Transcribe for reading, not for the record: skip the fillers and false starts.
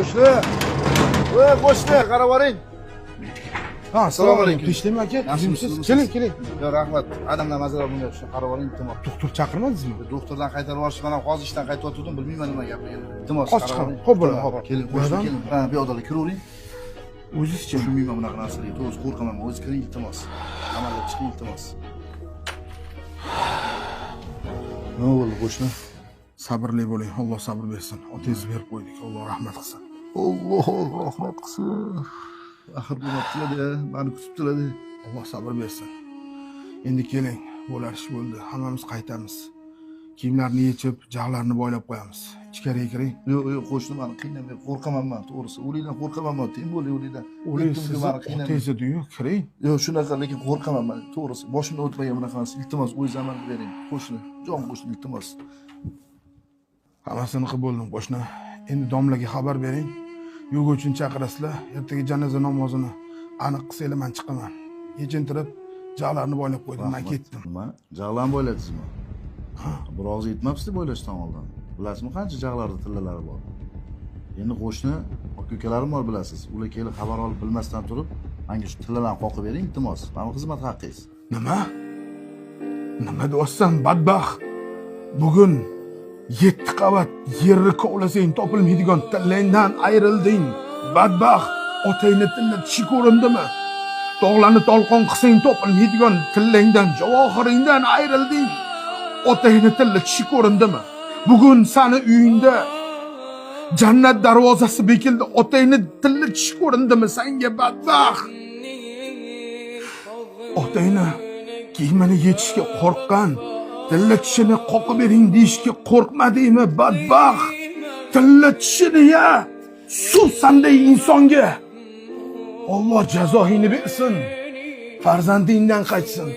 Qo'shni. Voy qo'shni, qarab oling. Ha, assalomu alaykum. Tinchlikmi aka? Yaxshimisiz? Keling. Yo, rahmat. Adamlar mazara bunga shuni qarab oling, iltimos. Doktor chaqirmadingizmi? Doktordan qaytarib yuborish, men ham hozir ishdan qaytib o'tdim, bilmayman nima gapligini. Iltimos, Hozir chiqaring. Xo'p, bo'ladi, xo'p. Keling, qo'shni keling. Ha, bu yoqda kiravering. O'zizchi. Tushunmayman bunaqa narsalarni. To'g'ri qo'rqaman, o'zi kiring, iltimos. Amallab chiqing, iltimos. Nima bo'ldi, qo'shni? Sabrli bo'ling. Alloh sabr bersin. Otangizni berib qo'ydik. Alloh rahmat qilsin. Alloh rahmat qilsin. Axir bo'libdi-da, meni kutibdilar-da. Alloh sabr bersin. Endi keling, bo'lar ish bo'ldi. Hammamiz qaytamiz. Kiyimlarni yechib, jag'larni boylab qo'yamiz. Ichkariga kiring. Yo'q, qo'shni meni qiynamay, qo'rqaman men, to'g'risi. O'likdan qo'rqaman men, tem bo'ldi o'likdan. O'laysiz, otangizni-yu, kiring. Yo'q, shunaqa, lekin qo'rqaman men, to'g'risi. Boshimdan o'tmagan bunaqa narsa. Iltimos, o'z amalni bering. Qo'shni, jon qo'shni, iltimos. Hammasini qilib bo'ldim, qo'shni. Endi domlaga xabar bering. Yo'lovchini chaqirasizlar. Ertaga janoza namozini aniq qilsanglar men chiqaman. Yechintirib, jag'larni boylab qo'ydim, men ketdim. Nima? Jag'larni boyladingizmi? Ha, bir og'iz yetmabsiz boylashdan oldin. Bilasizmi qancha jag'larda tillalari bor? Endi qo'shni, aka-ukalarim bor bilasiz. Ular kelib xabar olib bilmasdan turib, menga shu tillalarni qoqib bering, iltimos. Meni xizmat haqqingiz. Nima? Nima deyapsan, badbaxt? Bugun 7 qavat yerni kovlasang topilmaydigan tillangdan ayrilding. Badbaxt, otangni tilla tishi ko'rindimi? Tog'larni tolqon qilsang topilmaydigan tillangdan, javohiringdan ayrilding. Otangni tilla tishi ko'rindimi? Bugun seni uyingda jannat darvozasi bekildi. Otangni tilla tishi ko'rindimi senga, badbaxt? Otangni kiyimini yechishga qo'rqqan, tilla tishini qoqib bering deyishga qo'rqmadingmi, badbaxt? Tilla tishini-ya, suv sanday insonga. Alloh jazoingni bersin. Farzandingdan qaytsin.